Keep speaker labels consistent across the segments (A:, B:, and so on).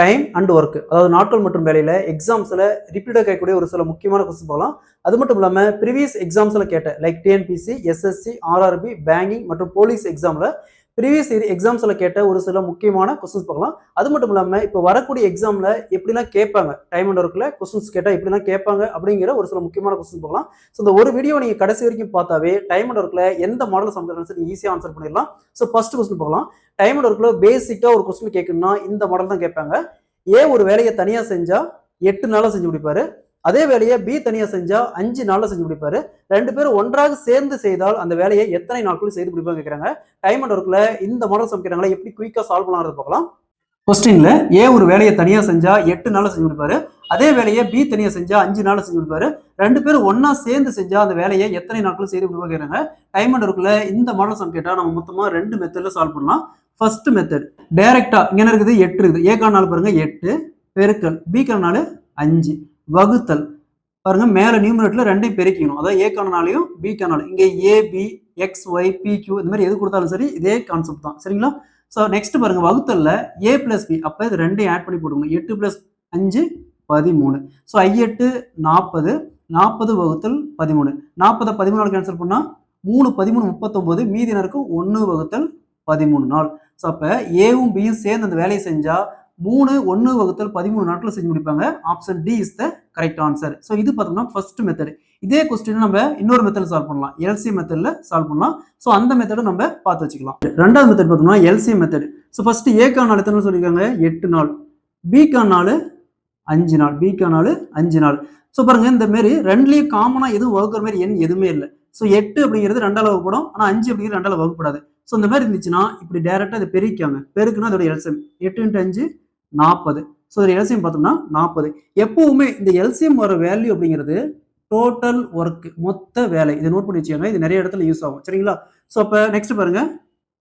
A: Time and work, அதாவது நாட்கள் மற்றும் வேலையில எக்ஸாம்ஸ்ல ரிப்பீட்டாக கேட்கக்கூடிய ஒரு சில முக்கியமான கொஸ்டின் போகலாம். அது மட்டும் இல்லாமல் ப்ரீவியஸ் எக்ஸாம்ஸ்ல கேட்ட like TNPSC, SSC, RRB, banking மற்றும் போலீஸ் எக்ஸாம்ல ப்ரீவியஸ் எக்ஸாம்ஸ்ல கேட்ட ஒரு சில முக்கியமான கொஸ்டின்ஸ் பார்க்கலாம். அது மட்டும் இல்லாமல் இப்போ வரக்கூடிய எக்ஸாம்ல எப்படிலாம் கேட்பாங்க, டைம் அண்ட் ஒர்க்ல கொஸ்டின்ஸ் கேட்டால் எப்படிலாம் கேட்பாங்க அப்படிங்கிற ஒரு சில முக்கியமான கொஸ்டின் பார்க்கலாம். ஸோ இந்த ஒரு வீடியோ நீங்க கடைசி வரைக்கும் பார்த்தாவே டைம் அண்ட் ஒர்க்ல எந்த மாடல் சம்ஸ் நீங்க ஈஸியாக ஆன்சர் பண்ணிடலாம். ஸோ ஃபர்ஸ்ட் கொஸ்டின் பார்க்கலாம். டைம் அண்ட் ஒர்க்ல பேசிக்கா ஒரு கொஸ்டின் கேட்கணும்னா இந்த மாடல் தான் கேட்பாங்க. ஏ ஒரு வேலையை தனியா செஞ்சா 8 நாள்ல செஞ்சு முடிப்பாரு. அதே வேலையை பி தனியா செஞ்சா 5 நாள்ல செஞ்சு முடிப்பாரு. ரெண்டு பேரும் ஒன்றாக சேர்ந்து செய்தால் அந்த வேலையை எத்தனை நாட்கள் செய்து முடிப்பாங்க கேட்கறாங்க. டைம் அண்ட் ஒர்க்ல இந்த மாடல் சம் கேட்கறாங்களா, எப்படி குயிக்கா சால்வ் பண்ணலாம்னு பார்க்கலாம். கொஸ்டின்ல ஏ ஒரு வேலையை தனியா செஞ்சா 8 நாள்ல செஞ்சு முடிப்பாரு. அதே வேலையை பி தனியா செஞ்சா 5 நாள்ல செஞ்சு முடிப்பாரு. ரெண்டு பேரும் ஒன்னா சேர்ந்து செஞ்சா அந்த வேலையை எத்தனை நாட்கள் செய்து முடிப்பாங்க கேட்கறாங்க. டைம் அண்ட் ஒர்க்ல இந்த மாடல் சம் கேட்டா நம்ம மொத்தமா 2 மெத்தட்ல சால்வ் பண்ணலாம். ஃபர்ஸ்ட் மெத்தட் டைரக்டா இங்க இருக்குது 8 இருக்குது, ஏ காணால் பாருங்க 8 பெருக்கல், பி காணால் 5 வகுத்தல் பாருங்க, மேல நியூமரேட்டர்ல ரெண்டையும் பெருக்கிக்கணும். அதாவது ஏ காணாலையும் பி காணாலும் இங்க A B X Y B Q இந்த மாதிரி எது கொடுத்தாலும் சரி இதே கான்செப்ட் தான், சரிங்களா? ஸோ நெக்ஸ்ட் பாருங்க, வகுத்தல்ல ஏ பிளஸ் பி, அப்ப இது ரெண்டையும் ஆட் பண்ணி போட்டுக்கணும். 8 பிளஸ் 5 13. ஸோ 8 40, 40 வகுத்தல் 13, 40 13 கேன்சல் பண்ணா 3 13 39, மீதி இருக்கும் 1 வகுத்தல் 13 நாள். ஸோ அப்போ ஏவும் பியும் சேர்ந்து அந்த வேலையை செஞ்சா 3 1 வகுத்தல் 13 நாட்கள் செஞ்சு முடிப்பாங்க. Option D is the correct answer. So இது பார்த்தோம்னா ஃபர்ஸ்ட் மெத்தட். இதே கொஸ்டின் நம்ம இன்னொரு மெத்தட் சால்வ் பண்ணலாம், எல்சி மெத்தட்ல சால்வ் பண்ணலாம். ஸோ அந்த மெத்தடை நம்ம பார்த்து வச்சுக்கலாம். ரெண்டாவது மெத்தட் பார்த்தோம்னா எல்சி மெத்தட். ஸோ ஃபர்ஸ்ட் ஏக்கான நாள் எத்தனை சொல்லியிருக்காங்க, 8 நாள், பிக்கான நாள் 5 நாள், பிக்கான நாள் 5 நாள். ஸோ பாருங்க, இந்த மாதிரி ரெண்டுலேயும் காமனா எதுவும் வகுக்கிற மாதிரி எண் எதுவுமே இல்லை. ஸோ 8 அப்படிங்கிறது 2ஆல் வகுப்படும், ஆனால் 5 அப்படிங்கிறது 2ஆல் வகுப்படாது. ஸோ இந்த மாதிரி இருந்துச்சுன்னா இப்படி டைரக்டா இதை பெருக்காங்க, பெருக்குன்னா அதோட எல்சிஎம் 8 × 5 40. ஸோ இதோட எல்சிஎம் பார்த்தோம்னா 40. எப்பவுமே இந்த எல்சிஎம் வர வேல்யூ அப்படிங்கிறது டோட்டல் ஒர்க், மொத்த வேலை. இதை நோட் பண்ணி வச்சுக்கோங்க, இது நிறைய இடத்துல யூஸ் ஆகும், சரிங்களா? ஸோ அப்போ நெக்ஸ்ட் பாருங்க,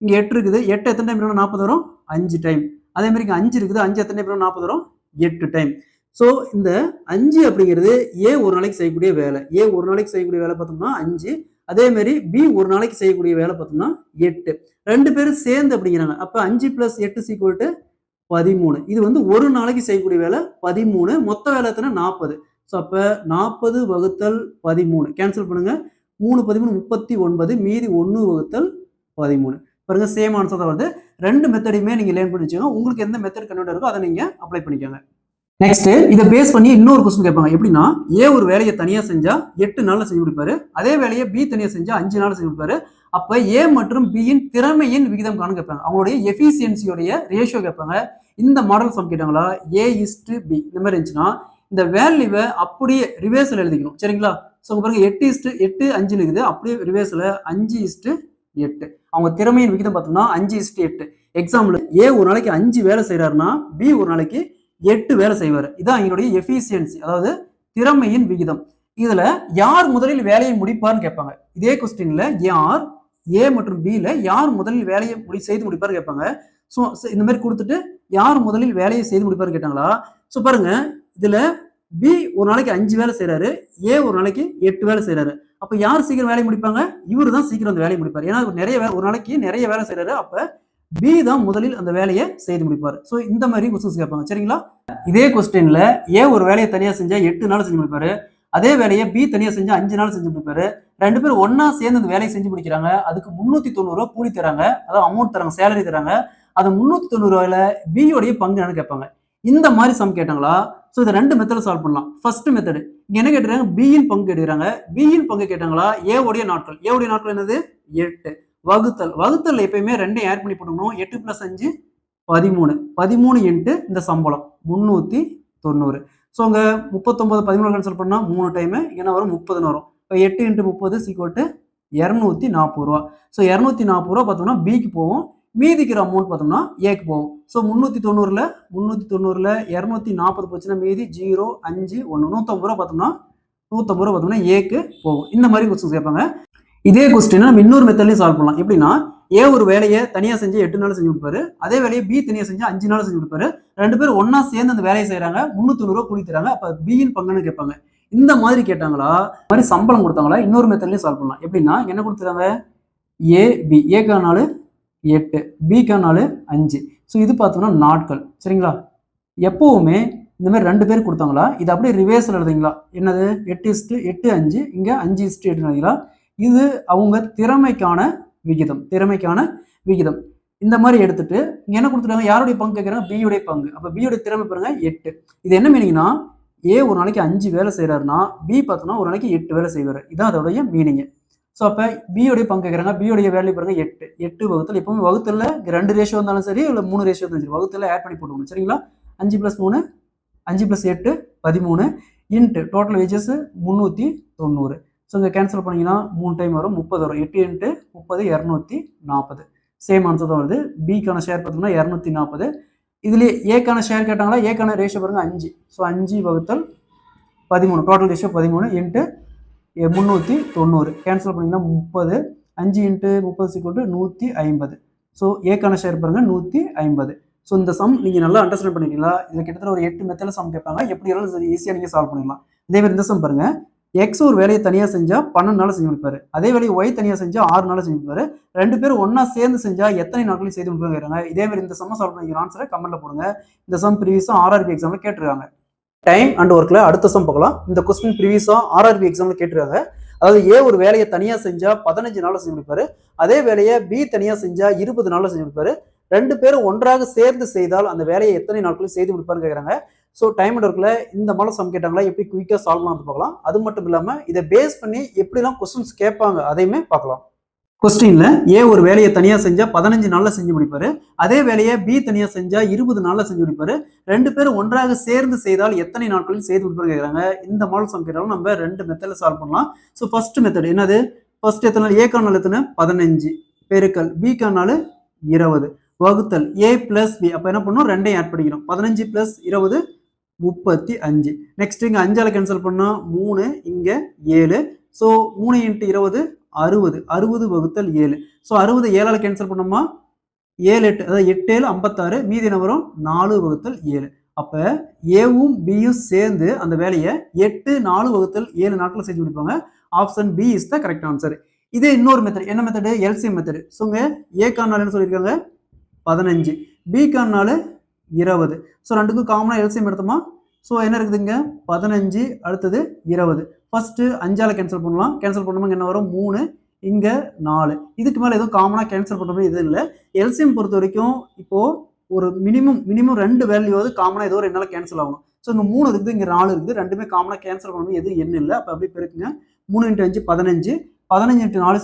A: இங்க 8 இருக்குது, 8 எத்தனை டைம் 40 வரும், 5 டைம். அதே மாதிரி இங்க 5 இருக்குது, 5 எத்தனை டைம் 40 வரும், 8 டைம். ஸோ இந்த 5 அப்படிங்கிறது ஏ ஒரு நாளைக்கு செய்யக்கூடிய வேலை. ஏ ஒரு நாளைக்கு செய்யக்கூடிய வேலை பார்த்தோம்னா 5. அதே மாதிரி பி ஒரு நாளைக்கு செய்யக்கூடிய வேலை பார்த்தோம்னா 8. ரெண்டு பேரும் சேர்ந்து அப்படிங்கிறாங்க. அப்ப 5 + 8 = 13. இது வந்து ஒரு நாளைக்கு செய்யக்கூடிய வேலை 13. மொத்த வேலை எத்தனை 40. ஸோ அப்ப 40 வகுத்தல் 13 கேன்சல் பண்ணுங்க, 3 13 39, மீதி 1 வகுத்தல் 13. பாருங்க, சேம் ஆன்சர் தான் வருது. ரெண்டு மெத்தடையுமே நீங்க லேர்ன் பண்ணி வச்சுக்கோங்க. உங்களுக்கு எந்த மெத்தட் கன்வீனியன்ட் இருக்கோ அதை நீங்க அப்ளை பண்ணிக்கோங்க. நெக்ஸ்ட் இதை பேஸ் பண்ணி இன்னொரு கொஸ்டின் கேட்பாங்க. எப்படின்னா, ஏ ஒரு வேலையை தனியா செஞ்சா 8 நாள்ல செஞ்சு முடிப்பாரு. அதே வேலையை பி தனியா செஞ்சா 5 நாள்ல செஞ்சு முடிப்பாரு. அப்ப ஏ மற்றும் பியின் திறமையின் விகிதம் காண கேட்பாங்க. அவங்களுடைய எஃபிசியன்சியோடைய ரேஷியோ கேட்பாங்க. இந்த மாடல் சம் கேட்டாங்களா, A/B இந்த மாதிரி இருந்துச்சுன்னா இந்த வேல்யூவை அப்படியே ரிவர்ஸ்ல எழுதிக்கணும், சரிங்களா? ஸோ பாருங்க, 8:8 5 இருக்குது, அப்படியே ரிவர்ஸ்ல 5:8. அவங்க திறமையின் விகிதம் பார்த்தோம்னா 5:8. எக்ஸாம்பிள், ஏ ஒரு நாளைக்கு 5 வேலை செய்யறாருன்னா பி ஒரு நாளைக்கு 8 வேலை செய்வார். இதான் எங்களுடைய எஃபிசியன்சி, அதாவது திறமையின் விகிதம். இதுல யார் முதலில் வேலையை முடிப்பார்னு கேட்பாங்க. இதே கொஸ்டின்ல யார் ஏ மற்றும் பில யார் முதலில் வேலையை செய்து முடிப்பார் கேட்பாங்க. ஸோ இந்த மாதிரி கொடுத்துட்டு யார் முதலில் வேலையை செய்து முடிப்பார் கேட்டாங்களா. ஸோ பாருங்க, இதுல பி ஒரு நாளைக்கு 5 வேலை செய்யறாரு, ஏ ஒரு நாளைக்கு 8 வேலை செய்யறாரு. அப்ப யார் சீக்கிரம் வேலையை முடிப்பாங்க, இவரு தான் சீக்கிரம் அந்த வேலையை முடிப்பார். ஏன்னா ஒரு நாளைக்கு நிறைய வேலை செய்யறாரு. அப்ப பி தான் முதலில் அந்த வேலையை செய்து முடிப்பார். ஸோ இந்த மாதிரி கொஸ்டின்ஸ் கேட்பாங்க, சரிங்களா? இதே கொஸ்டின்ல ஏ ஒரு வேலையை தனியா செஞ்சா 8 நாள் செஞ்சு முடிப்பாரு. அதே வேலையை பி தனியா செஞ்சா 5 நாள் செஞ்சு முடிப்பாரு. ரெண்டு பேரும் ஒன்னா சேர்ந்து அந்த வேலையை செஞ்சு முடிக்கிறாங்க. அதுக்கு 390 ரூபாய் கூலி தராங்க, அதாவது அமௌண்ட் தராங்க, சேலரி தராங்க. அது 390 ரூபாயில பியோடைய பங்கு என்னன்னு கேட்பாங்க. இந்த மாதிரி சம் கேட்டாங்களா. ஸோ இதை ரெண்டு மெத்தட் சால்வ் பண்ணலாம். ஃபர்ஸ்ட் மெத்தட் என்ன கேட்டுறாங்க, பியின் பங்கு கேட்டுக்கிறாங்க. பியின் பங்கு கேட்டாங்களா, ஏ உடைய நாட்கள். ஏ உடைய நாட்கள் என்னது 8 வகுத்தல். வகுத்தல் எப்பயுமே ரெண்டையும் ஆட் பண்ணி போடணும். 8 + 5 13. 13 × இந்த சம்பளம் 390. ஸோ அங்க 39 13 கேன்சல் பண்ணா 3 டைம் என்ன வரும், 30 வரும். இப்போ 8 × 30 = 240 ரூபா. ஸோ 240 ரூபா பார்த்தோம்னா பிக்கு போகும், மீதிக்கிற அமௌண்ட் பார்த்தோம்னா ஏக்கு போகும். ஸோ 390ல 240 போச்சுன்னா மீதி 0 5 1 150 ரூபா பார்த்தோம்னா 150 ரூபா பார்த்தோம்னா ஏக்கு போகும். இந்த மாதிரி கொஸ்டின்ஸ் கேட்பாங்க. இதே கொஸ்டின் நம்ம இன்னொரு மெத்தட்லயும் சால்வ் பண்ணலாம். எப்படின்னா, ஏ ஒரு வேலையை தனியா செஞ்சு 8 நாள் செஞ்சு கொடுப்பாரு. அதே வேலையை பி தனியா செஞ்சு 5 நாள் செஞ்சு கொடுப்பாரு. ரெண்டு பேரும் ஒன்னா சேர்ந்து அந்த வேலையை செய்யறாங்க, 390 ரூபாய் கூலி தராங்க. அப்ப பியின் பங்குன்னு கேட்பாங்க. இந்த மாதிரி கேட்டாங்களா, மாதிரி சம்பளம் கொடுத்தாங்களா, இன்னொரு மெத்தட்லயும் சால்வ் பண்ணலாம். எப்படின்னா, என்ன கொடுத்துருக்காங்க, ஏ பி, ஏக்கான நாள் 8, பிக்கான நாள் 5. ஸோ இது பார்த்தோம்னா நாட்கள், சரிங்களா? எப்பவுமே இந்த மாதிரி 2 பேர் கொடுத்தாங்களா இது அப்படியே ரிவேர்ஸில் எழுதுங்களா? என்னது 8:8 இங்கே 5:8 எழுதுங்களா? இது அவங்க திறமைக்கான விகிதம். இந்த மாதிரி எடுத்துட்டு இங்க என்ன கொடுத்துருக்காங்க? யாருடைய பங்கு கேட்குறாங்க? B உடைய பங்கு. அப்போ B உடைய திறமை பாருங்க 8. இது என்ன மீனிங்னா A ஒரு நாளைக்கு 5 வேலை செய்கிறாருன்னா B பார்த்தோன்னா ஒரு நாளைக்கு 8 வேலை செய்வார். இதான் அதோடைய மீனிங். ஸோ அப்போ B உடைய பங்கு கேட்குறாங்க. B உடைய வேல்யூ பாருங்க 8 வகுத்தல் எப்பவுமே வகுத்தல்ல 2 ரேஷியோ இருந்தாலும் சரி இல்லை 3 ரேஷியோ இருந்தாலும் சரி வகுத்தல்ல ஆட் பண்ணி போட்டுக்கணும். சரிங்களா? 5 + 3 5 + 8 13 இன்ட்டு டோட்டல் வேஜஸ் 390. ஸோ இங்கே கேன்சல் பண்ணிங்கன்னா 3 டைம் வரும் 30 வரும். 8 இன்ட்டு 30 240. சேம் ஆன்சர் தான் வருது. பிக்கான ஷேர் பார்த்தோம்னா 240. இதுலேயே ஏக்கான ஷேர் கேட்டாங்களா? ஏக்கான ரேஷியோ பாருங்க 5. ஸோ 5 வகுத்தல் 13 டோட்டல் ரேஷியோ 13 இன்ட்டு 390. கேன்சல் பண்ணிங்கன்னா 30. 5 இன்ட்டு 30 150. ஸோ ஏக்கான ஷேர் பாருங்க 150. ஸோ இந்த சம் நீங்கள் நல்லா அண்டர்ஸ்டாண்ட் பண்ணிக்கலாம். இதில் கிட்டத்தட்ட ஒரு 8 மெத்தடில் சம் கேட்பாங்க. எப்படி இருந்தாலும் ஈஸியாக நீங்கள் சால்வ் பண்ணிடலாம். இதே மாதிரி இந்த சம் பாருங்க. எக்ஸ் ஒரு வேலையை தனியாக செஞ்சால் 12 நாள் செஞ்சு முடிப்பாரு. அதே வேலையை ஒய் தனியாக செஞ்சால் 6 நாள் செஞ்சு முடிப்பாரு. 2 பேரும் ஒன்றா சேர்ந்து செஞ்சால் எத்தனை நாட்களில் செய்து முடிப்பாங்க? இதே மாதிரி இந்த சம்ம சால்வ் பண்ணிக்கிற ஆன்சரை கமெண்ட்ல போடுங்க. இந்த சம் ப்ரீவியஸாக ஆர்ஆர்பி எக்ஸாமில் கேட்டிருக்காங்க. டைம் அண்ட் ஒர்க்கில் அடுத்த சம் பார்க்கலாம். இந்த கொஸ்டின் ப்ரீவியஸாக ஆர்ஆர்பி எக்ஸாமில் கேட்டிருக்காங்க. அதாவது ஏ ஒரு வேலையை தனியாக செஞ்சால் 15 நாளில் செஞ்சு முடிப்பாரு. அதே வேலையை பி தனியாக செஞ்சால் 20 நாளில் செஞ்சு முடிப்பாரு. 2 பேரும் ஒன்றாக சேர்ந்து செய்தால் அந்த வேலையை எத்தனை நாட்களில் செய்து முடிப்பாருன்னு கேட்குறாங்க. ஸோ டைம் அண்ட் ஒர்க்கில் இந்த மாதிரி சம் கேட்டாங்களா எப்படி குயிக்காக சால்வ் பண்ணி பார்க்கலாம். அது மட்டும் இல்லாமல் இதை பேஸ் பண்ணி எப்படிலாம் கொஸ்டின்ஸ் கேட்பாங்க அதையுமே பார்க்கலாம். கொஸ்டின்ல ஏ ஒரு வேலையை தனியாக செஞ்சால் 15 நாளில் செஞ்சு முடிப்பாரு. அதே வேலையை பி தனியாக செஞ்சால் 20 நாளில் செஞ்சு முடிப்பாரு. 2 பேரும் ஒன்றாக சேர்ந்து செய்தால் எத்தனை நாட்களில் செய்து முடிப்பாரு கேட்குறாங்க. இந்த மாடல் சம் கேட்டாலும் நம்ம 2 மெத்தடில் சால்வ் பண்ணலாம். ஸோ ஃபர்ஸ்ட் மெத்தட் என்னது? ஃபர்ஸ்ட் எத்தனை நாள்? ஏக்கான நாள் எத்தனை? 15 பெருக்கல் பிக்கான நாள் 20 வகுத்தல் A + B. அப்போ என்ன பண்ணணும்? 2ஐயும் ஆட் பண்ணிக்கிறோம். 15 + 20 35. நெக்ஸ்ட் இங்கே 5ஆல் கேன்சல் பண்ணால் 3 இங்கே 7. ஸோ 3 × 20 60 வகுத்தல் 7. ஸோ 60 7ஆல் கேன்சல் பண்ணோமா 7 8 அதாவது 8 7 56. மீதி என்ன வரும்? 4 வகுத்தல் 7. அப்போ ஏவும் பியும் சேர்ந்து அந்த வேலையை 8 4 வகுத்தல் 7 நாட்களில் செஞ்சு முடிப்பாங்க. Option B is the correct answer. இதே இன்னொரு மெத்தட் என்ன மெத்தடு? LCM method. ஸோ இங்கே ஏக்கான நாள் என்ன சொல்லியிருக்காங்க? 15. பிக்கான நாள் 20. ஸோ ரெண்டுக்கும் காமனாக எல்சிஎம் எடுத்தோமா? ஸோ என்ன இருக்குதுங்க? 15 அடுத்தது 20. ஃபர்ஸ்ட்டு 5ஆல் கேன்சல் பண்ணலாம். கேன்சல் பண்ணும்போது என்ன வரும்? 3 இங்கே 4. இதுக்கு மேலே எதுவும் காமனாக கேன்சல் பண்ணுற மாதிரி எதுவும் இல்லை. எல்சிஎம் பொறுத்த வரைக்கும் இப்போது ஒரு மினிமம் 2 வேல்யூவாவது காமனாக ஏதோ ஒரு என்னால் கேன்சல் ஆகணும். ஸோ இங்கே 3 இருக்குது, இங்கே 4 இருக்குது. ரெண்டுமே காமனாக கேன்சல் பண்ணும்போது எதுவும் எண் இல்லை. அப்போ அப்படியே பெருக்குங்க. 3 × 5 15. 15 × 4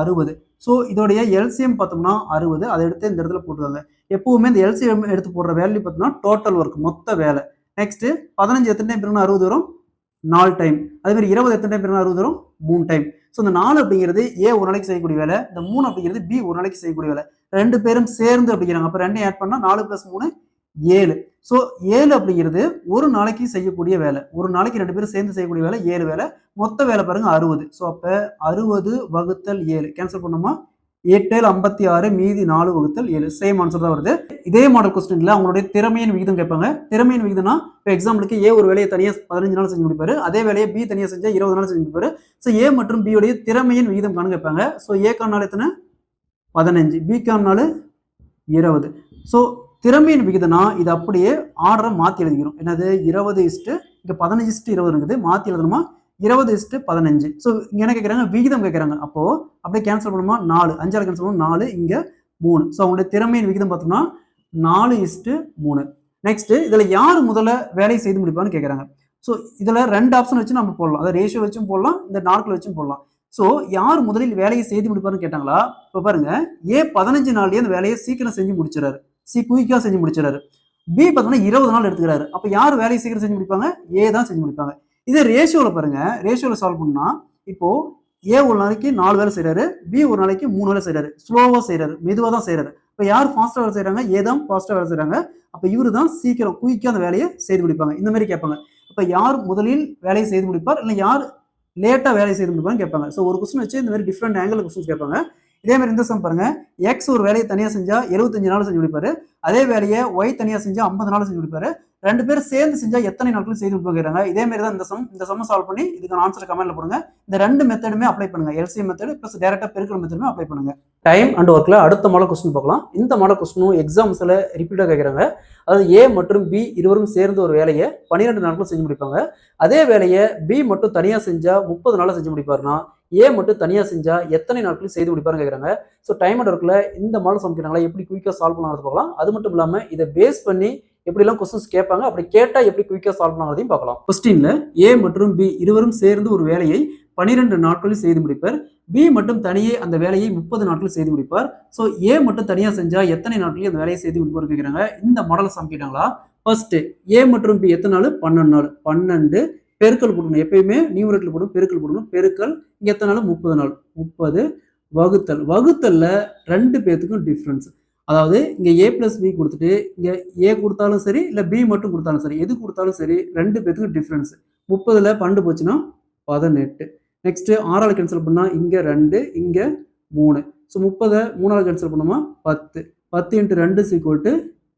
A: 60. ஸோ இதோடைய எல்சிஎம் பார்த்தோம்னா 60. அதை எடுத்து இந்த இடத்துல போட்டுருவாங்க. எப்பவுமே இந்த எல்சிஎம் எடுத்து போடுற வேல்யூ பார்த்தோம்னா டோட்டல் ஒர்க் மொத்த வேலை. நெக்ஸ்ட் 15 எத்தனை டைம் பெருக்கணும்? 60 வரும் 4 டைம். அதே மாதிரி 20 எத்தனை டைம் பெருக்கணும்? 60 வரும் 3 டைம். ஸோ இந்த 4 அப்படிங்கிறது ஏ ஒரு நாளைக்கு செய்யக்கூடிய வேலை. இந்த 3 அப்படிங்கிறது பி ஒரு நாளைக்கு செய்யக்கூடிய வேலை. 2 பேரும் சேர்ந்து அப்படிங்கிறாங்க. அப்போ 2ஐயும் ஆட் பண்ணால் 4 + 3 7. ஸோ 7 அப்படிங்கிறது ஒரு நாளைக்கு செய்யக்கூடிய வேலை. ஒரு நாளைக்கு 2 பேரும் சேர்ந்து செய்யக்கூடிய வேலை 7 வேலை. மொத்த வேலை பாருங்க 60. ஸோ அப்போ 60 வகுத்தல் 7 கேன்சல் பண்ணோமா 8 7 56 மீதி 4 வகுத்தல் 7. சேம் ஆன்சர் தான் வருது. இதே மாடல் கொஸ்டின்ல அவங்களுடைய திறமையின் விகிதம் கேட்பாங்க. திறமையின் விகிதம்னா இப்போ எக்ஸாம்பிளுக்கு ஏ ஒரு வேலையை தனியாக 15 நாள் செஞ்சு முடிப்பாரு. அதே வேலையை பி தனியாக செஞ்சால் 20 நாள் செஞ்சு முடிப்பாரு. ஸோ ஏ மற்றும் பி உடைய திறமையின் விகிதம் காண கேட்பாங்க. ஸோ ஏக்கான நாள் எத்தனை? 15. பிக்கான நாள் 20. ஸோ திறமையின் விகிதம்னா இது அப்படியே ஆர்டரை மாற்றி எழுதிக்கிறோம். என்னது? 20 இங்கே 15:20 இருக்குது. மாற்றி எழுதணுமா 20:15. ஸோ இங்கே என்ன கேட்குறாங்க? விகிதம் கேட்குறாங்க. அப்போது அப்படியே கேன்சல் பண்ணுமா 4. 5ஆல் கேன்சல் பண்ணுவோம் 4 இங்கே 3. ஸோ அவங்களுடைய திறமையின் விகிதம் பார்த்தோம்னா 4:3. நெக்ஸ்ட் இதில் யார் முதல்ல வேலையை செய்து முடிப்பான்னு கேட்குறாங்க. ஸோ இதில் 2 ஆப்ஷன் வச்சு நம்ம போடலாம். அதாவது ரேஷியோ வச்சும் போடலாம், இந்த நாட்கள் வச்சும் போடலாம். ஸோ யார் முதலில் வேலையை செய்து முடிப்பாருன்னு கேட்டாங்களா? இப்போ பாருங்க ஏ 15 நாள்லேயே அந்த வேலையை சீக்கிரம் செஞ்சு முடிச்சிடறாரு. குயிக்காக செஞ்சு முடிச்சிடறாரு. பி பார்த்தோம்னா 20 நாள் எடுத்துக்கிறாரு. அப்போ யார் வேலையை சீக்கிரம் செஞ்சு முடிப்பாங்க? ஏ தான் செஞ்சு முடிப்பாங்க. இதே ரேஷியோவில் பாருங்க, ரேஷியோவில் சால்வ் பண்ணா இப்போ ஏ ஒரு நாளைக்கு 4 வேலை செய்கிறாரு, பி ஒரு நாளைக்கு 3 வேலை செய்கிறாரு. ஸ்லோவாக செய்கிறாரு, மெதுவாக தான் செய்கிறாரு. இப்போ யார் ஃபாஸ்ட்டாக வேலை செய்கிறாங்க? ஏ தான் ஃபாஸ்ட்டாக வேலை செய்கிறாங்க. அப்போ இவரு தான் சீக்கிரம் குயிக்காக அந்த வேலையை செய்து முடிப்பாங்க. இந்த மாதிரி கேட்பாங்க. இப்போ யார் முதலில் வேலையை செய்து முடிப்பார், இல்லை யார் லேட்டாக வேலையை செய்து முடிப்பான்னு கேட்பாங்க. ஸோ ஒரு கொஸ்டின் வச்சு இந்த மாதிரி டிஃப்ரெண்ட் ஆங்கிள் கொஸ்டின்ஸ் கேட்பாங்க. இதே மாதிரி இந்த சம் பாருங்க, எக்ஸ் ஒரு வேலையை தனியா செஞ்சா 75 நாள் செஞ்சு முடிப்பாரு, அதே வேலையை ஒய் தனியா செஞ்சா 50 நாள் செஞ்சு முடிப்பாரு. ரெண்டு பேரும் சேர்ந்து செஞ்சா எத்தனை நாட்கள் செய்து முடிப்பாங்க. இதே மாதிரி தான் இந்த சம் சால்வ் பண்ணி இதுக்கான ஆன்சர் கமெண்ட்ல போடுங்க. இந்த ரெண்டு மெத்தடுமே அப்ளை பண்ணுங்க, எல்சிஎம் மெத்தட் பிளஸ் டைரக்டா பெருக்கல் மெத்தடுமே அப்ளை பண்ணுங்க. டைம் அண்ட் ஒர்க்ல அடுத்த மாடல் கொஸ்டின் பார்க்கலாம். இந்த மாடல் கொஸ்டினும் எக்ஸாம்ஸ்ல ரிப்பீட்டா கேட்கறாங்க. அதாவது ஏ மற்றும் பி இருவரும் சேர்ந்து ஒரு வேலையை 12 நாட்கள் செஞ்சு முடிப்பாங்க. அதே வேலையை பி மட்டும் தனியா செஞ்சா 30 நாள் செஞ்சு முடிப்பாருன்னா ஏ மட்டும் தனியா செஞ்சா எத்தனை நாட்கள் செய்து முடிப்பாருன்னு கேட்கறாங்க. ஸோ டைம் அண்ட் ஒர்க்ல இந்த மாடல் சம் கேட்டாங்களா, எப்படி குயிக்கா சால்வ் பண்ணலாம் பார்க்கலாம். அது மட்டும் இல்லாம இதை பேஸ் பண்ணி எப்படிலாம் கொஸ்டின்ஸ் கேட்பாங்க, அப்படி கேட்டா எப்படி குயிக்கா சால்வ் பண்ணாதையும் பார்க்கலாம். கொஸ்டின்ல ஏ மற்றும் பி இருவரும் சேர்ந்து ஒரு வேலையை 12 நாட்களில் செய்து முடிப்பார். பி மட்டும் தனியே அந்த வேலையை 30 நாட்களில் செய்து முடிப்பார். ஸோ ஏ மட்டும் தனியா செஞ்சா எத்தனை நாட்களில் அந்த வேலையை செய்து முடிப்பார் கேட்கிறாங்க. இந்த மாடல் சம் கேட்டாங்களா. ஃபர்ஸ்ட் ஏ மற்றும் பி எத்தனை நாள், 12 நாள். 12 பெருக்கல் போடணும், எப்பயுமே நியூமரேட்டர் போடணும், பெருக்கல் போடணும். பெருக்கல் இங்க எத்தனை நாள், 30 நாள். 30 வகுத்தல், வகுத்தல்ல ரெண்டு பேத்துக்கும் டிஃபரன்ஸ். அதாவது இங்க ஏ பிளஸ் பி கொடுத்துட்டு இங்க ஏ கொடுத்தாலும் சரி இல்ல பி மட்டும் கொடுத்தாலும் சரி, எது கொடுத்தாலும் சரி ரெண்டு பேத்துக்கும் டிஃபரன்ஸ். 30ல 12 போச்சுன்னா 18. நெக்ஸ்ட் 6ஆல் கேன்சல் பண்ணா இங்க 2 இங்க 3. ஸோ 30 3ஆல் கேன்சல் பண்ணோமா 10. 10 × 2 =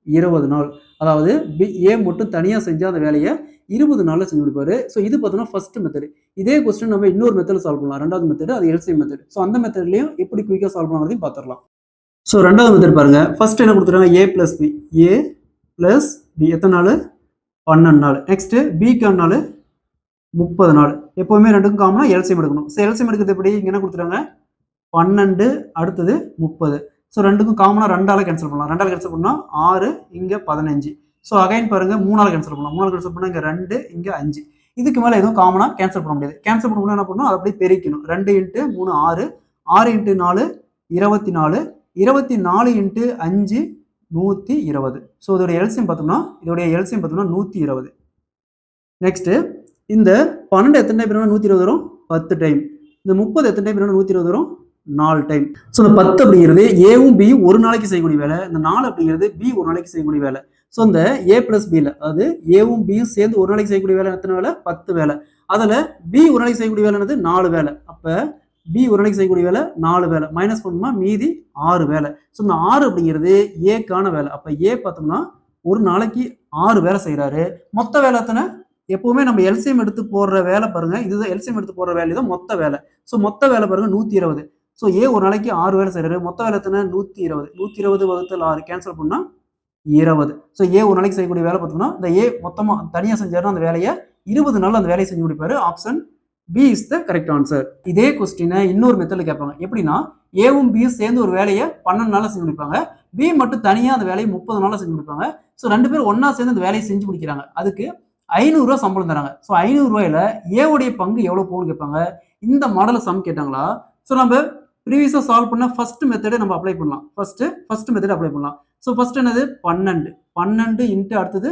A: 20 நாள். அதாவது ஏ மட்டும் தனியா செஞ்சா அந்த வேலையை 20 நாள்ல செஞ்சு முடிப்பாரு. ஸோ இது பார்த்தோம்னா ஃபர்ஸ்ட் மெத்தட். இதே கொஸ்டின் நம்ம இன்னொரு மெத்தட் சால்வ் பண்ணலாம். ரெண்டாவது மெத்தட் அது எல்சிஎம் மெத்தட். ஸோ அந்த மெத்தட்லயும் எப்படி குயிக்கா சால்வ் பண்ணாதையும் பார்த்துடலாம். ஸோ ரெண்டாவது மெத்தட் பாருங்க. ஃபர்ஸ்ட் என்ன கொடுத்துருக்காங்க, ஏ பிளஸ் பி. ஏ பிளஸ் பி எத்தனை நாள், 12 நாள். நெக்ஸ்ட் பிக்கான நாள் 30 நாள். எப்பவுமே ரெண்டுக்கும் காமனா எல்சிஎம் எடுக்கணும். ஸோ எல்சிஎம் எடுக்கிறது எப்படி, இங்க என்ன கொடுத்துருக்காங்க 12 அடுத்தது 30. ஸோ ரெண்டுக்கும் காமனா 2ஆல் கேன்சல் பண்ணலாம். 2ஆல் கேன்சல் பண்ணா 6 இங்க 15. ஸோ அகைன் பாருங்க 3ஆல் கேன்சல் பண்ணலாம். 3ஆல் கேன்சல் பண்ணா இங்க 2 இங்க 5. இதுக்கு மேல எதுவும் காமனா கேன்சல் பண்ண முடியாது. கேன்சல் பண்ண என்ன பண்ணணும், அதை அப்படியே பெருக்கணும். 2 × 3 6, 6 × 4 24, 24 × 5 120. ஸோ இதோட எல்சிஎம் பார்த்தோம்னா 120. நெக்ஸ்ட் இந்த 12 எத்தனை டைம் 120 வரும், 10 டைம். இந்த 30 எத்தனை டைம் 120 வரும், 4 டைம். ஸோ இந்த 10 அப்படிங்கிறது ஏவும் பியும் ஒரு நாளைக்கு செய்யக்கூடிய வேலை. இந்த 4 அப்படிங்கிறது பி ஒரு நாளைக்கு செய்யக்கூடிய வேலை. ஸோ இந்த ஏ பிளஸ் பியில், அதாவது ஏவும் பியும் சேர்ந்து ஒரு நாளைக்கு செய்யக்கூடிய வேலை எத்தனை வேலை, 10 வேலை. அதில் பி ஒரு நாளைக்கு செய்யக்கூடிய வேலைன்றது 4 வேலை. அப்போ பி ஒரு நாளைக்கு செய்யக்கூடிய வேலை 4 வேலை. மைனஸ் பண்ணுமா மீதி 6 வேலை. ஸோ இந்த 6 அப்படிங்கிறது ஏக்கான வேலை. அப்போ ஏ பார்த்தோம்னா ஒரு நாளைக்கு 6 வேலை செய்கிறாரு. மொத்த வேலை எத்தனை, எப்பவுமே நம்ம எல்சிஎம் எடுத்து போடுற வேலை பாருங்க, இதுதான் எல்சிஎம் எடுத்து போடுற வேலை தான் மொத்த வேலை. ஸோ மொத்த வேலை பாருங்க 120. ஸோ ஏ ஒரு நாளைக்கு 6 வேலை செய்கிறாரு. மொத்த வேலை எத்தனை 120. 120 வகுத்தல் 6 கேன்சல் பண்ணா 20. ஸோ ஏ ஒரு நாளைக்கு செய்யக்கூடிய வேலை பார்த்தோம்னா இந்த ஏ மொத்தமாக தனியாக செஞ்சாருன்னா அந்த வேலையை 20 நாள் அந்த வேலையை செஞ்சு முடிப்பாரு. Option B is the correct answer. இதே கொஸ்டினை இன்னொரு மெத்தட்ல கேட்பாங்க. எப்படின்னா ஏவும் பியும் சேர்ந்து ஒரு வேலையை 12 நாள்ல செஞ்சு முடிப்பாங்க. பி மட்டும் தனியா அந்த வேலையை 30 நாள்ல செஞ்சு முடிப்பாங்க. ஸோ ரெண்டு பேரும் ஒன்னா சேர்ந்து அந்த வேலையை செஞ்சு முடிக்கிறாங்க. அதுக்கு 500 ரூபாய் சம்பளம் தராங்க. ஸோ 500 ரூபாயில ஏவுடைய பங்கு எவ்வளவு போகணும்னு கேட்பாங்க. இந்த மாடல சம் கேட்டாங்களா. ஸோ நம்ம ப்ரீவியஸா சால்வ் பண்ண ஃபர்ஸ்ட் மெத்தடை நம்ம அப்ளை பண்ணலாம். ஃபர்ஸ்ட் மெத்தட் அப்ளை பண்ணலாம். ஸோ ஃபர்ஸ்ட் என்னது 12 இன்ட்டு அடுத்தது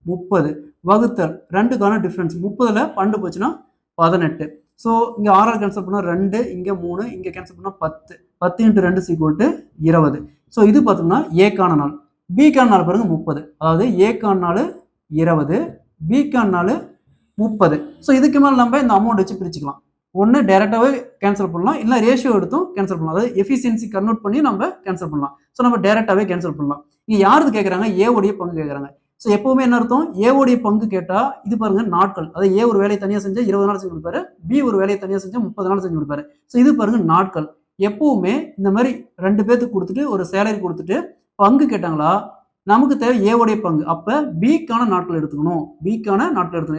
A: 30 வகுத்தல் ரெண்டுக்கான டிஃபரன்ஸ். 30ல 12 போச்சுன்னா 18. ஸோ இங்கே 6ஆல் கேன்சல் பண்ணால் 2, இங்கே 3, இங்கே கேன்சல் பண்ணால் 10. 10 × 2 = 20. ஸோ இது பார்த்தோம்னா ஏக்கான நாள். பிக்கான நாள் பாருங்க 30. அதாவது ஏக்கான நாள் 20, பிக்கான நாள் 30. ஸோ இதுக்கு மேலே நம்ம இந்த அமௌண்ட் வச்சு பிரிச்சுக்கலாம். ஒன்று டைரெக்டாகவே கேன்சல் பண்ணலாம், இல்லை ரேஷியோ எடுத்தும் கேன்சல் பண்ணலாம். அதாவது எஃபிஷியன்சி கன்வெர்ட் பண்ணி நம்ம கேன்சல் பண்ணலாம். ஸோ நம்ம டைரெக்டாகவே கேன்சல் பண்ணலாம். இங்கே யாருக்கு கேட்குறாங்க, ஏவுடைய பங்கு கேட்குறாங்க. ஸோ எப்பவுமே என்ன அர்த்தம், ஏவுடைய பங்கு கேட்டால் இது பாருங்க நாட்கள். அதாவது ஏ ஒரு வேலையை தனியாக செஞ்சால் 20 நாள் செஞ்சு கொடுப்பாரு, பி ஒரு வேலையை தனியாக செஞ்சால் 30 நாள் செஞ்சு கொடுப்பாரு. ஸோ இது பாருங்க நாட்கள். எப்பவுமே இந்த மாதிரி ரெண்டு பேத்துக்கு கொடுத்துட்டு ஒரு சேலரி கொடுத்துட்டு பங்கு கேட்டாங்களா, நமக்கு தேவை ஏவுடைய பங்கு. அப்போ பிக்கான நாட்கள் எடுத்துக்கணும்.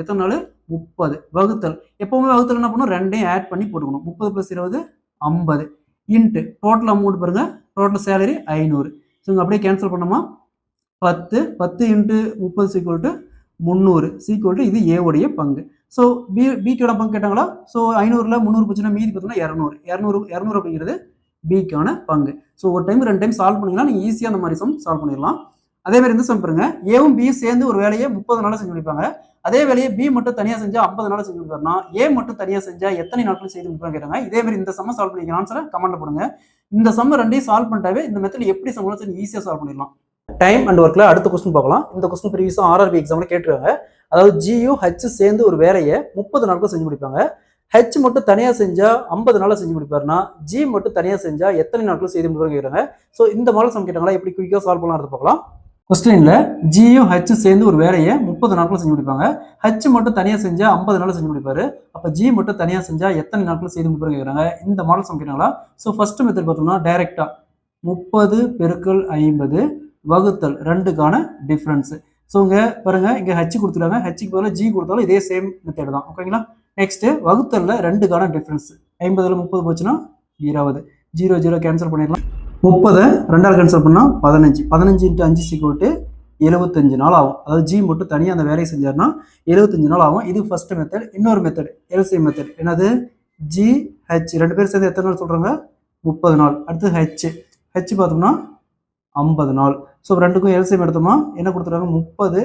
A: எத்தனை நாள் 30 வகுத்தல். எப்பவுமே வகுத்தல் என்ன பண்ணணும், ரெண்டையும் ஆட் பண்ணி போட்டுக்கணும். 30 + 20 50 இன்ட்டு டோட்டல் அமௌண்ட் பாருங்க, டோட்டல் சேலரி 500. ஸோ இங்கே அப்படியே கேன்சல் பண்ணோமா 10 × 30 = 300 இது ஏவுடைய பங்கு. ஸோ பிக்கோட பங்கு கேட்டாங்களா. ஸோ 500ல் 300 போச்சுன்னா மீதி பார்த்தோம்னா 200 அப்படிங்கிறது பிக்கான பங்கு. ஸோ ஒரு டைம் 2 டைம் சால்வ் பண்ணிங்கன்னா நீங்கள் ஈஸியாக அந்த மாதிரி சம் சால்வ் பண்ணிடலாம். அதே மாதிரி இந்த சம் பாருங்க, ஏவும் பியும் சேர்ந்து ஒரு வேலையை 30 நாள் செஞ்சு முடிப்பாங்க. அதே வேலையை பி மட்டும் தனியாக செஞ்சா 50 நாள் செஞ்சு முடிப்பாருன்னா ஏ மட்டும் தனியாக செஞ்சா எத்தனை நாட்கள் செய்து முடிப்பாங்க கேட்டாங்க. இதே மாதிரி இந்த சம்ம சால்வ் பண்ணிக்கிற ஆன்சரை கமெண்ட் பண்ணுங்க. இந்த சம்ம ரெண்டையும் சால்வ் பண்ணிட்டாவே இந்த மெத்தட் எப்படி சம் ஈஸியாக சால்வ் பண்ணிடலாம். டைம் அண்ட் ஒர்க்ல அடுத்த கொஸ்டின் பார்க்கலாம். இந்த கொஸ்டின் ப்ரீவியஸா ஆர்ஆர்பி எக்ஸாம்ல கேட்டிருக்காங்க. அதாவது ஜியு ஹச் சேர்ந்து ஒரு வேலையை 30 நாட்கள் செஞ்சு முடிப்பாங்க. ஹெச் மட்டும் தனியாக செஞ்சால் 50 நாளில் செஞ்சு முடிப்பாருன்னா ஜி மட்டும் தனியாக செஞ்சால் எத்தனை நாட்கள் செய்து முடிப்பாரு கேட்குறாங்க. ஸோ இந்த மாடல் சம் கேட்டாங்களா எப்படி குயிக்காக சால்வ் பண்ணலாம் பார்க்கலாம். கொஸ்டின்ல ஜியும் ஹெச் சேர்ந்து ஒரு வேலையை 30 நாட்கள் செஞ்சு முடிப்பாங்க. ஹெச் மட்டும் தனியாக செஞ்சால் 50 நாள் செஞ்சு முடிப்பாரு. அப்போ ஜி மட்டும் தனியாக செஞ்சால் எத்தனை நாட்கள் செய்து முடிப்பாரு கேட்குறாங்க. இந்த மாடல் சம் கேட்டாங்களா. ஸோ ஃபர்ஸ்ட் மெத்தட் பார்த்தோம்னா டைரெக்டாக 30 பெருக்கல் 50 வகுத்தல் 2க்கான டிஃப்ரென்ஸ். ஸோ இங்கே பாருங்க, இங்கே ஹெச் கொடுத்துருக்காங்க, ஹெச்சுக்கு பதிலாக ஜி கொடுத்தாலும் இதே சேம் மெத்தட் தான். ஓகேங்களா. Next வகுத்தல்ல 2க்கான difference. 50ல் 30 போச்சுன்னா 20, 0 0 கேன்சல் பண்ணிடலாம். 30 2ஆல் கேன்சல் பண்ணால் 15, 15 × 5 = 75 நாள் ஆகும். அதாவது ஜி மட்டும் தனியாக அந்த வேலையை செஞ்சார்னா 75 நாள் ஆகும். இது ஃபர்ஸ்ட் மெத்தட். இன்னொரு மெத்தட் எல்சிஎம் மெத்தட். என்னது, ஜி ஹெச் 2 பேர் சேர்ந்து எத்தனை நாள் சொல்கிறாங்க, 30 நாள். அடுத்து ஹெச் பார்த்தோம்னா 50 நாள். ஸோ ரெண்டுக்கும் எல்சிஎம் எடுத்தோமா என்ன கொடுத்துருக்காங்க, 30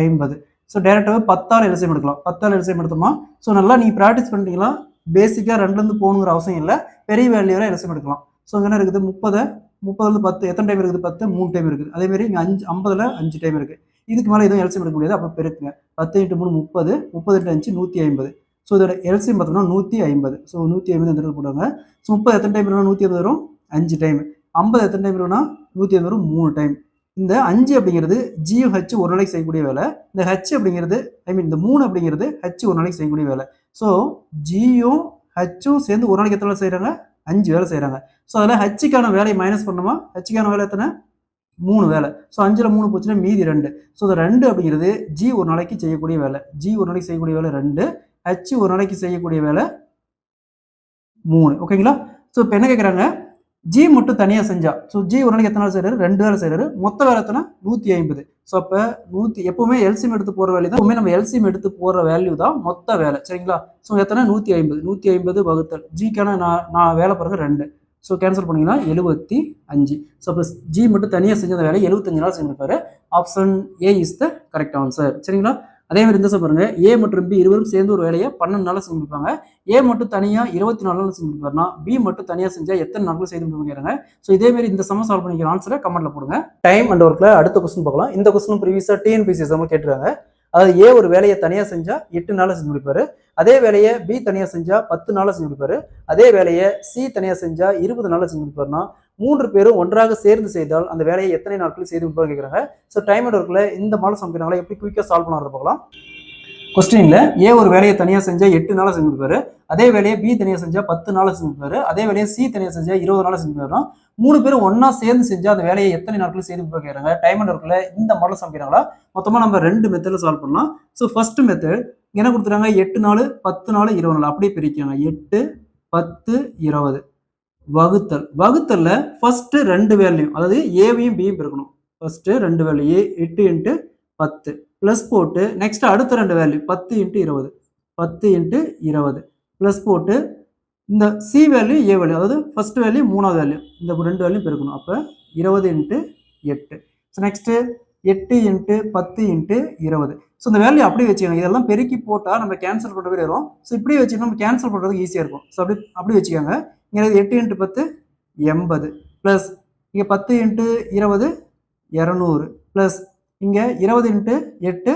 A: 50. ஸோ டேரெக்டாகவே 10ஆல் எல்சிஎம் எடுக்கலாம். 10ஆல் எல்சிஎம் எடுத்தோமா ஸோ நல்லா நீங்கள் ப்ராக்டிஸ் பண்ணிட்டீங்களா. பேசிக்காக 2லேருந்து போகணுங்கிற அவசியம் இல்லை, பெரிய வேல்யூவில் எல்சிஎம் எடுக்கலாம். ஸோ இங்கே என்ன இருக்குது, 30 10 எத்தனை டைம் இருக்குது, 10 3 டைம் இருக்குது. அதேமாதிரி இங்கே 50ல் 5 டைம் இருக்குது. இதுக்கு மேலே எதுவும் எல்சிஎம் எடுக்க முடியாது. அப்போ பெருக்குங்க. 10 × 3 30, 30 × 5 150. ஸோ இதோட எல்சிஎம் பார்த்தோம்னா 150. ஸோ 150 இந்த இடத்துல போடுவாங்க. ஸோ 30 எத்தனை டைம் வரும்னா 150 வரும், 5 டைம். 50 எத்தனை டைம் வரும்னா 150 வரும், 3 டைம். இந்த 5 அப்படிங்கிறது ஜியும் ஹெச் ஒரு நாளைக்கு செய்யக்கூடிய வேலை. இந்த ஹெச் அப்படிங்கிறது இந்த 3 அப்படிங்கிறது ஹெச் ஒரு நாளைக்கு செய்யக்கூடிய வேலை. ஸோ ஜியும் ஹெச்சும் சேர்ந்து ஒரு நாளைக்கு எத்தனை வேலை செய்கிறாங்க, 5 வேலை செய்கிறாங்க. ஸோ அதில் ஹெச்சுக்கான வேலையை மைனஸ் பண்ணோமா, ஹெச்சுக்கான வேலை எத்தனை, 3 வேலை. ஸோ 5ல் 3 போச்சுன்னா மீதி 2. ஸோ இந்த 2 அப்படிங்கிறது ஜி ஒரு நாளைக்கு செய்யக்கூடிய வேலை. ஜி ஒரு நாளைக்கு செய்யக்கூடிய வேலை 2, ஹெச் ஒரு நாளைக்கு செய்யக்கூடிய வேலை 3. ஓகேங்களா. ஸோ இப்போ என்ன கேட்குறாங்க, ஜி மட்டும் தனியாக செஞ்சா. ஸோ ஜி ஒரு நாளைக்கு எத்தனை வேலை செய்கிறாரு, 2 வேலை செய்கிறாரு. மொத்த வேலை எத்தனை, 150. ஸோ அப்போ 100 எப்பவுமே எல்சிஎம் எடுத்து போகிற வேல்யூ தான், எப்பவுமே நம்ம எல்சிஎம் எடுத்து போகிற வேல்யூ தான் மொத்த வேலை. சரிங்களா. ஸோ எத்தனை, 150 வகுத்தல் ஜிக்கான நான் வேலை பாருங்க 2. ஸோ கேன்சல் பண்ணிங்கன்னா 75. ஸோ அப்போ ஜி மட்டும் தனியாக செஞ்ச அந்த வேலை 75 நாள் செஞ்சிருப்பாரு. Option A is the correct answer. சரிங்களா. அதே மாதிரி இந்த பாருங்க, ஏ மற்றும் பி இருவரும் சேர்ந்து ஒரு வேலையை 12 நாள் செஞ்சு முடிப்பாங்க. ஏ மட்டும் தனியாக 24 நாள் செஞ்சு முடிப்பாருன்னா பி மட்டும் தனியாக செஞ்சால் எத்தனை நாட்கள் செய்து முடிப்பாங்க. ஸோ இதே மாதிரி இந்த சம சால்வ் பண்ணிக்கிற ஆன்சரை கமெண்ட்ல போடுங்க. டைம் அண்ட் ஒர்க்ல அடுத்த கொஸ்டின் பார்க்கலாம். இந்த கொஸ்டின் ப்ரீவியஸாக டிஎன்பிஎஸ்சி எக்ஸாம் கேட்டுருக்காங்க. அதாவது ஏ ஒரு வேலையை தனியாக செஞ்சா 8 நாள் செஞ்சு முடிப்பாரு. அதே வேலையை பி தனியாக செஞ்சா 10 நாள் செஞ்சு முடிப்பாரு. அதே வேலையை சி தனியாக செஞ்சா 20 நாள் செஞ்சு முடிப்பாருன்னா 3 பேரும் ஒன்றாக சேர்ந்து செய்தால் அந்த வேலையை எத்தனை நாட்கள் செய்து முடிப்பாரு கேட்குறாங்க. ஸோ டைம் அண்ட் ஒர்க்ல இந்த மாடல் சமைக்கிறாங்களா எப்படி குயிக்காக சால்வ் பண்ணாத பார்க்கலாம். கொஸ்டின்ல ஏ ஒரு வேலையை தனியாக செஞ்சா 8 நாள் செஞ்சு கொடுப்பாரு. அதே வேலையை பி தனியாக செஞ்சா 10 நாள் செஞ்சு கொடுப்பாரு. அதே வேலையை சி தனியாக செஞ்சா 20 நாள் செஞ்சு கொடுப்பாரு. 3 பேரும் ஒன்னா சேர்ந்து செஞ்சா அந்த வேலையை எத்தனை நாட்கள் செய்து கொடுப்பாரு கேட்குறாங்க. டைம் அண்ட் ஒர்க்ல இந்த மாடல் சமைக்கிறாங்களா. மொத்தமாக நம்ம 2 மெத்தட்ல சால்வ் பண்ணலாம். ஸோ ஃபர்ஸ்ட் மெத்தட் என்ன கொடுத்துறாங்க, 8 நாள் 10 நாள் 20 நாள் அப்படியே பிரிக்காங்க. 8 10 20 வகுத்தல்ல ஃபர்ஸ்ட் 2 வேல்யூ, அதாவது ஏவையும் பியும் பெருக்கணும். ஃபர்ஸ்ட் 2 வேல்யூ ஏ 8 × 10 பிளஸ் போட்டு நெக்ஸ்ட் அடுத்த 2 வேல்யூ 10 × 20 10 × 20 பிளஸ் போட்டு இந்த சி வேல்யூ ஏ வேல்யூ, அதாவது ஃபர்ஸ்ட் வேல்யூ 3ஆவது வேல்யூ, இந்த 2 வேல்யூ பெருக்கணும். அப்போ 20 × 8. So next 8 × 10 × 20. ஸோ இந்த வேல்யூ அப்படியே வச்சுக்கோங்க. இதெல்லாம் பெருக்கி போட்டால் நம்ம கேன்சல் பண்ணுற மாதிரி வரும். ஸோ இப்படி வச்சுக்கணும், நம்ம கேன்சல் பண்ணுறதுக்கு ஈஸியாக இருக்கும். ஸோ அப்படி வச்சுக்கோங்க. இங்கே 8 × 10 80 ப்ளஸ் இங்கே 10 × 20 200 ப்ளஸ் இங்கே 20 × 8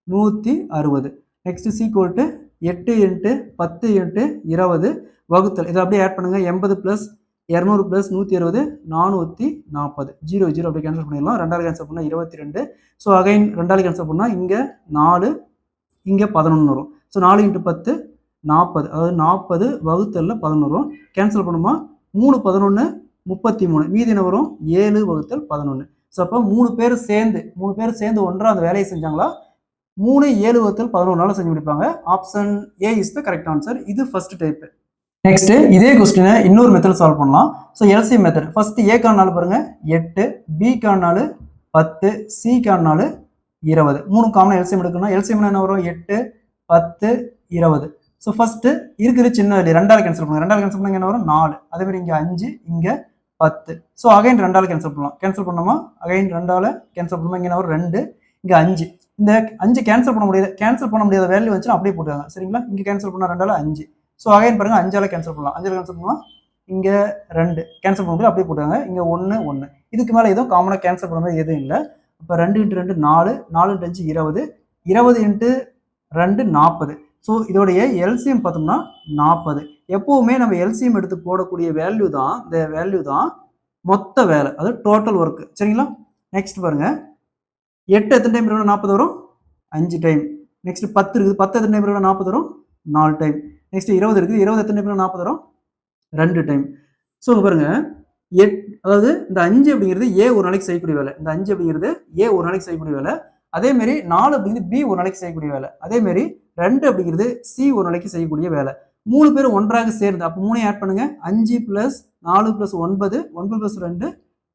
A: 160. நெக்ஸ்ட் சீக்வல் டு 8 × 10 × 20 வகுத்தல். இதை அப்படியே ஆட் பண்ணுங்க. 80 + 200 + 160 440. 0 0 அப்படியே கேன்சல் பண்ணிடலாம். 2ஆல் கேன்சல் பண்ணால் 22. ஸோ அகைன் 2ஆல் கேன்சல் பண்ணால் இங்கே 4 இங்கே 11 வரும். ஸோ 4 × 10 40, அதாவது 40 வகுத்தல்ல 11 வரும். கேன்சல் பண்ணுமா 3 11 33, மீதி என்ன வரும் 7 / 11. ஸோ அப்போ 3 பேர் சேர்ந்து ஒன்றா அந்த வேலையை செஞ்சாங்களா 3 7 / 11 நாள் செஞ்சு முடிப்பாங்க. Option A is the correct answer. இது ஃபர்ஸ்ட் டைப். நெக்ஸ்ட் இதே கொஸ்டினை இன்னொரு மெத்தட் சால்வ் பண்ணலாம். So LCM method. ஃபர்ஸ்ட் ஏக்கான நாள் பாருங்க 8, பிக்கான நாள் 10, சிக்கான நாள் 20. 3 காமன் எல்சிஎம் எடுக்கணும். எல்சிஎம் என்ன வரும் 8 10 20. ஸோ ஃபர்ஸ்ட் இருக்கிற சின்ன வேல்யூ 2ஆல் கேன்சல் பண்ணுங்க. 2ஆல் கேன்சல் பண்ணால் என்ன வரும் 4. அதே மாதிரி இங்கே 5 இங்கே 10. ஸோ அகைன் 2ஆல் கேன்சல் பண்ணலாம். கேன்சல் பண்ணோமா அகைன் 2ஆல் கேன்சல் பண்ணுமா இங்கே ஒரு 2 இங்கே 5. இந்த 5 கேன்சல் பண்ண முடியாத வேல்யூ வந்துச்சுன்னா அப்படியே போட்டுருக்காங்க. சரிங்களா. இங்கே கேன்சல் பண்ணால் 2ஆல் 5. ஸோ அகைன் பாருங்க 5ஆல் கேன்சல் பண்ணலாம். 5ஆல் கேன்சல் பண்ணுவோம் இங்கே 2 கேன்சல் பண்ண முடியாது அப்படியே போட்டுருக்காங்க. இங்கே 1 1. இதுக்கு மேலே எதுவும் காமனாக கேன்சல் பண்ண மாதிரி எதுவும் இல்லை. இப்போ 2 × 2 4 4 × 5 20 20 × 2 40. ஸோ இதோடைய எல்சிஎம் பார்த்தோம்னா 40. எப்போவுமே நம்ம எல்சிஎம் எடுத்து போடக்கூடிய வேல்யூ தான் இந்த வேல்யூ தான் மொத்த வேலை, அது டோட்டல் ஒர்க். சரிங்களா? நெக்ஸ்ட் பாருங்க, 8 எத்தனை டைம் இருக்கணும்? 40 வரும், 5 டைம். நெக்ஸ்ட் 10 இருக்குது, 10 எத்தனை டைம் இருக்கணும்? 40 வரும், 4 டைம். நெக்ஸ்ட் 20 இருக்குது, 20 எத்தனை டைம் இருக்கணும்? 40 வரும், 2 டைம். ஸோ பாருங்க, அதாவது இந்த 5 அப்படிங்கிறது ஏ ஒரு நாளைக்கு செய்யக்கூடிய வேலை. இந்த 5 அப்படிங்கிறது ஏ ஒரு நாளைக்கு செய்யக்கூடிய வேலை. அதேமாரி 4 அப்படிங்கிறது பி ஒரு நாளைக்கு செய்யக்கூடிய வேலை. அதேமாரி 2 அப்படிங்கிறது சி ஒரு நாளைக்கு செய்யக்கூடிய வேலை. 3 பேரும் ஒன்றாக சேர்ந்து, அப்போ 3 ஆட் பண்ணுங்க, 5 + 4 + 9, 9 + 2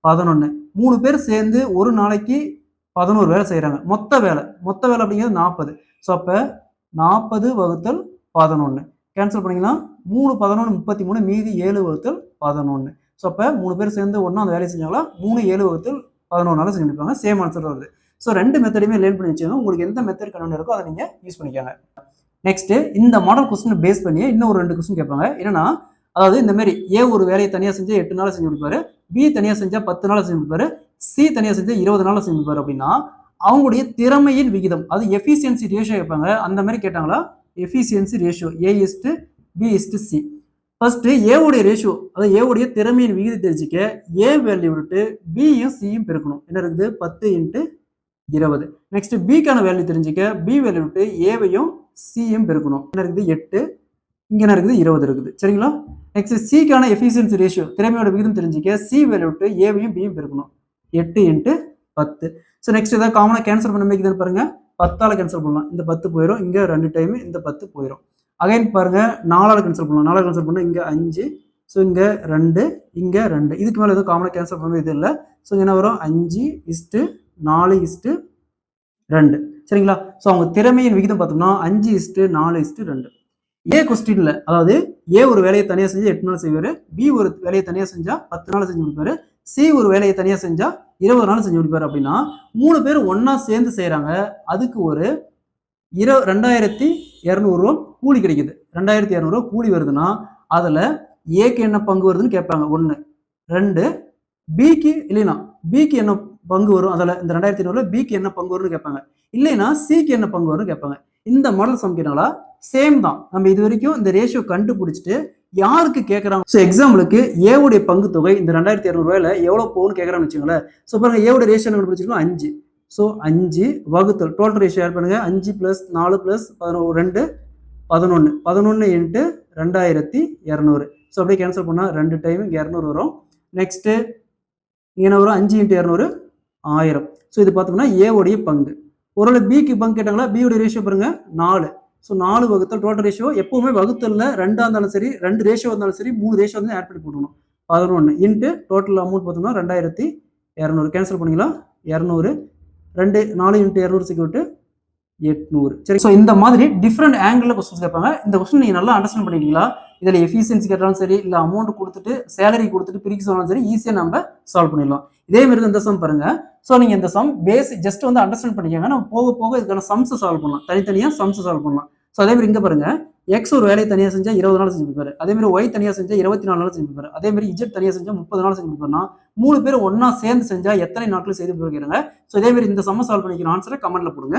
A: 11. 3 பேர் சேர்ந்து ஒரு நாளைக்கு 11 வேலை செய்யறாங்க. மொத்த வேலை அப்படிங்கிறது 40. ஸோ அப்போ 40 / 11 கேன்சல் பண்ணிங்கன்னா 3 11 33, மீதி 7 / 11. ஸோ அப்போ 3 பேர் சேர்ந்து ஒன்றா அந்த வேலையை செஞ்சாங்களா, 3 7 / 11 செஞ்சுருப்பாங்க. சேம் ஆன்சர் வருது. ஸோ 2 மெத்தடுமே லேர்ன் பண்ணி வச்சுக்கோங்க. உங்களுக்கு எந்த மெத்தட் கன்வீனியன்ட் இருக்கோ அதை நீங்கள் யூஸ் பண்ணிக்கோங்க. நெக்ஸ்ட், இந்த மாடல் கொஸ்டின் பேஸ் பண்ணி இன்னும் ஒரு 2 கொஸ்டின் கேட்பாங்க. என்னன்னா, அதாவது இந்த மாதிரி ஏ ஒரு வேலையை தனியாக செஞ்சு 8 நாள் செஞ்சு கொடுப்பாரு, பி தனியாக செஞ்சா 10 நாள் செஞ்சு கொடுப்பாரு, சி தனியாக செஞ்சு 20 நாள் செஞ்சு கொடுப்பாரு. அப்படின்னா அவங்களுடைய திறமையின் விகிதம், அது எஃபிஷியன்சி ரேஷியோ கேட்பாங்க. அந்த மாதிரி கேட்டாங்களா, எஃபிஷியன்சி ரேஷியோ A/B/C. ஃபர்ஸ்ட் ஏ உடைய ரேஷியோ, அதாவது ஏ உடைய திறமையின் விகிதம் தெரிஞ்சுக்க ஏ வேல்யூ விட்டு பியும் சியும் பெருக்கணும். என்ன இருக்குது? 10 × 20. நெக்ஸ்ட் பிக்கான வேல்யூ தெரிஞ்சுக்க பி வேல்யூ விட்டு ஏவையும் சியும் பெருக்கணும். என்ன இருக்குது? 8. இங்க என்ன இருக்குது? 20 இருக்குது. சரிங்களா? நெக்ஸ்ட் சிக்கான எஃபிஷியன்சி ரேஷியோ, திறமையோட விகிதம் தெரிஞ்சுக்க சி வேல்யூ விட்டு ஏவையும் பியும் பெருக்கணும். 8 × 10. ஸோ நெக்ஸ்ட் ஏதாவது காமனாக கேன்சல் பண்ண மாதிரி பாருங்க, 10ஆல் கேன்சல் பண்ணலாம். இந்த 10 போயிடும், இங்கே 2 டைம் இந்த 10 போயிடும். அகைன் பாருங்க, 4ஆல் கேன்சல் பண்ணலாம். 4ஆல் கேன்சல் பண்ணால் இங்கே 5, ஸோ இங்கே 2, இங்கே 2. இதுக்கு மேலே எதுவும் காமனாக கேன்சல் பண்ண இது இல்லை. ஸோ என்ன வரும்? 5:4:2. சரிங்களா? ஸோ அவங்க திறமையின் விகிதம் பார்த்தோம்னா 5:4:2. ஏ கொஸ்டின்ல, அதாவது ஏ ஒரு வேலையை தனியாக செஞ்சு 8 நாள் செய்வார், பி ஒரு வேலையை தனியாக செஞ்சா 10 நாள் செஞ்சு கொடுப்பாரு, சி ஒரு வேலையை தனியாக செஞ்சா 20 நாள் செஞ்சு கொடுப்பாரு. அப்படின்னா 3 பேர் ஒன்னா சேர்ந்து செய்யறாங்க, அதுக்கு ஒரு 2200 ரூபா கூலி கிடைக்குது. 2200 ரூபா கூலி வருதுன்னா அதுல ஏக்கு என்ன பங்கு வருதுன்னு கேட்பாங்க. 1. 2 பிக்கு இல்லைன்னா பிக்கு என்ன பங்கு வரும், அதில் இந்த 2200 பிக்கு என்ன பங்கு வரும்னு கேட்பாங்க. இல்லைன்னா சிக்கு என்ன பங்கு வரும்னு கேட்பாங்க. இந்த மாடல் சமைக்கிறனால சேம் தான். நம்ம இது வரைக்கும் இந்த ரேஷியோ கண்டுபிடிச்சிட்டு யாருக்கு கேட்கறாங்க. ஸோ எக்ஸாம்பிளுக்கு ஏ உடைய பங்கு தொகை இந்த 2200 ரூபாயில எவ்வளவு போகும்னு கேட்கறான்னு வச்சுங்களேன். ஸோ பாருங்க, ஏ உடைய ரேஷியோ கண்டுபிடிச்சிருக்கோம் 5. ஸோ 5 வகுத்தல் டோட்டல் ரேஷியோ ஆட் பண்ணுங்க. 5 + 4 + 2 11. 11 × 2200. ஸோ அப்படியே கேன்சல் பண்ணா 2 டைம் 200 வரும். நெக்ஸ்ட் என்ன வரும்? 5 × 200 1000. ஸோ இது பார்த்தோம்னா ஏ உடைய பங்கு. ஒருவேளை பிக்கு பங்கு கேட்டாங்களா, பி உடைய ரேஷியோ பாருங்க 4. ஸோ 4 வகுத்தல் டோட்டல் ரேஷியோ. எப்பவுமே வகுத்தல்ல 2ஆ இருந்தாலும் சரி, 2 ரேஷியோ இருந்தாலும் சரி, 3 ரேஷியோ வந்து ஆட் பண்ணி போடணும். 11 × டோட்டல் அமௌண்ட் பார்த்தோம்னா 2200. கேன்சல் பண்ணிங்களா? 200. 4 × 200 800. சரி, ஸோ இந்த மாதிரி டிஃப்ரெண்ட் ஆங்கிள் கொஸ்டின்ஸ் கேட்பாங்க. இந்த கொஸ்டின் நீங்க நல்லா அண்டர்ஸ்டாண்ட் பண்ணிட்டீங்களா? இதில் எஃபிஷியன்சி கேட்டாலும் சரி, இல்லை அமௌண்ட் கொடுத்துட்டு சேலரி கொடுத்துட்டு பிரிக்க சொன்னாலும் சரி, ஈஸியாக நம்ம சால்வ் பண்ணிடலாம். இதே மாதிரி இந்த சம் பாருங்க. ஸோ நீங்க இந்த சம் பேசிக் ஜஸ்ட் வந்து அண்டர்ஸ்டாண்ட் பண்ணிக்கோங்க. நம்ம போக போக இதுக்கான சம்ஸ் சால்வ் பண்ணலாம், தனித்தனியாக சம்ஸ் சால்வ் பண்ணலாம். ஸோ அதே மாதிரி இங்கே பாருங்க, எக்ஸ் ஒரு வேலையை தனியாக செஞ்சால் 20 நாள் செஞ்சு கொடுப்பாரு, அதே மாதிரி ஒய் தனியாக செஞ்சால் 24 நாள் செஞ்சு கொடுப்பாரு, அதே மாதிரி இஜெட் தனியாக செஞ்சால் 30 நாள் செஞ்சு கொடுப்பாருன்னா 3 பேர் ஒன்னா சேர்ந்து செஞ்சா எத்தனை நாட்கள் செய்து போகிறாங்க. ஸோ இதே மாதிரி இந்த சம்ம சால்வ் பண்ணிக்கிற ஆன்சரை கமெண்ட்ல போடுங்க.